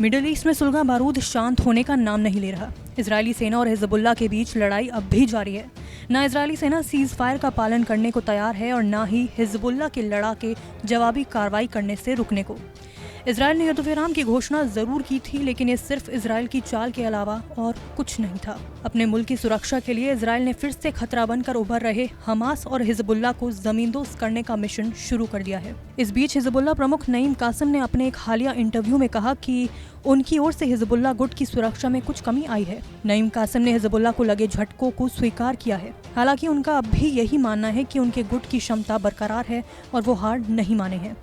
Middle east में सुलगा बारूद शांत होने का नाम नहीं ले रहा। इजरायली सेना और हिजबुल्लाह के बीच लड़ाई अब भी जारी है। ना इजरायली सेना सीज फायर का पालन करने को तैयार है और ना ही हिजबुल्लाह के लड़ाके जवाबी कार्रवाई करने से रुकने को। इजरायल ने युद्ध विराम की घोषणा जरूर की थी, लेकिन ये सिर्फ इजरायल की चाल के अलावा और कुछ नहीं था। अपने मुल्क की सुरक्षा के लिए इजरायल ने फिर से खतरा बनकर उभर रहे हमास और हिजबुल्लाह को जमींदोज करने का मिशन शुरू कर दिया है। इस बीच हिजबुल्लाह प्रमुख नईम कासिम ने अपने एक हालिया इंटरव्यू में कहा कि उनकी ओर से हिजबुल्लाह गुट की सुरक्षा में कुछ कमी आई है। नईम कासिम ने हिजबुल्लाह को लगे झटकों को स्वीकार किया है। हालांकि उनका अब भी यही मानना है कि उनके गुट की क्षमता बरकरार है और वो हार नहीं माने हैं।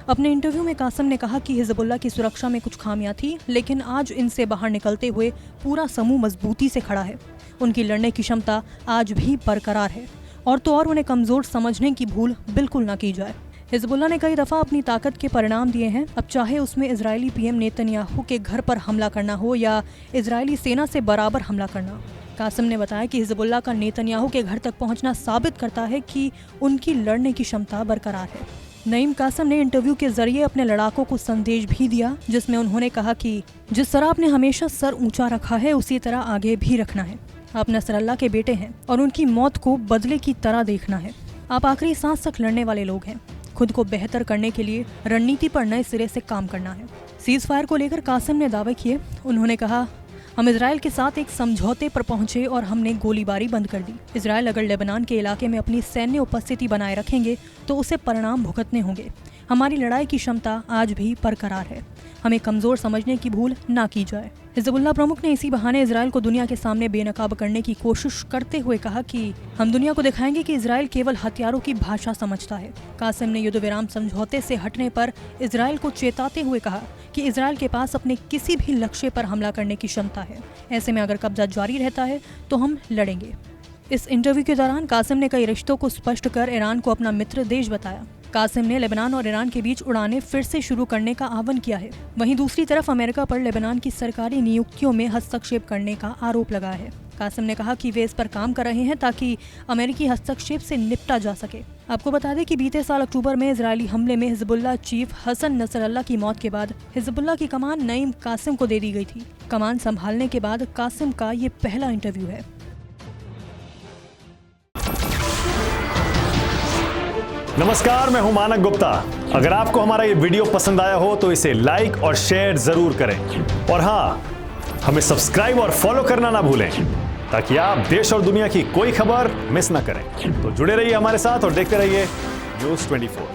अपने इंटरव्यू में कासिम ने कहा कि हिजबुल्लाह की सुरक्षा में कुछ खामियां थी, लेकिन आज इनसे बाहर निकलते हुए पूरा समूह मजबूती से खड़ा है। उनकी लड़ने की क्षमता आज भी बरकरार है और तो और उन्हें कमजोर समझने की भूल बिल्कुल ना की जाए। हिजबुल्लाह ने कई दफा अपनी ताकत के परिणाम दिए हैं। अब चाहे उसमें इजरायली पीएम नेतन्याहू के घर पर हमला करना हो या इजरायली सेना से बराबर हमला करना। कासिम ने बताया कि हिजबुल्लाह का नेतन्याहू के घर तक पहुंचना साबित करता है कि उनकी लड़ने की क्षमता बरकरार है। नईम कासिम ने इंटरव्यू के जरिए अपने लड़ाकों को संदेश भी दिया, जिसमें उन्होंने कहा कि जिस तरह आपने हमेशा सर ऊंचा रखा है उसी तरह आगे भी रखना है। आप नसरल्लाह के बेटे हैं और उनकी मौत को बदले की तरह देखना है। आप आखिरी सांस तक लड़ने वाले लोग हैं। खुद को बेहतर करने के लिए रणनीति पर नए सिरे से काम करना है। सीज फायर को लेकर कासिम ने दावे किए। उन्होंने कहा, हम इजरायल के साथ एक समझौते पर पहुंचे और हमने गोलीबारी बंद कर दी। इजरायल अगर लेबनान के इलाके में अपनी सैन्य उपस्थिति बनाए रखेंगे तो उसे परिणाम भुगतने होंगे। हमारी लड़ाई की क्षमता आज भी बरकरार है। हमें कमजोर समझने की भूल ना की जाए। हिजबुल्लाह प्रमुख ने इसी बहाने इजरायल को दुनिया के सामने बेनकाब करने की कोशिश करते हुए कहा कि हम दुनिया को दिखाएंगे कि इजरायल केवल हथियारों की भाषा समझता है। कासिम ने युद्ध विराम समझौते से हटने पर इजरायल को चेताते हुए कहा कि इजरायल के पास अपने किसी भी लक्ष्य पर हमला करने की क्षमता है। ऐसे में अगर कब्जा जारी रहता है तो हम लड़ेंगे। इस इंटरव्यू के दौरान कासिम ने कई रिश्तों को स्पष्ट कर ईरान को अपना मित्र देश बताया। कासिम ने लेबनान और ईरान के बीच उड़ानें फिर से शुरू करने का आह्वान किया है। वहीं दूसरी तरफ अमेरिका पर लेबनान की सरकारी नियुक्तियों में हस्तक्षेप करने का आरोप लगाया है। कासिम ने कहा कि वे इस पर काम कर रहे हैं ताकि अमेरिकी हस्तक्षेप से निपटा जा सके। आपको बता दें कि बीते साल अक्टूबर में इजरायली हमले में हिजबुल्लाह चीफ हसन नसरल्लाह की मौत के बाद हिजबुल्लाह की कमान नईम कासिम को दे दी गई थी। कमान संभालने के बाद कासिम का ये पहला इंटरव्यू है। नमस्कार, मैं हूं मानक गुप्ता। अगर आपको हमारा ये वीडियो पसंद आया हो तो इसे लाइक और शेयर जरूर करें और हाँ, हमें सब्सक्राइब और फॉलो करना ना भूलें ताकि आप देश और दुनिया की कोई खबर मिस ना करें। तो जुड़े रहिए हमारे साथ और देखते रहिए न्यूज़ 24।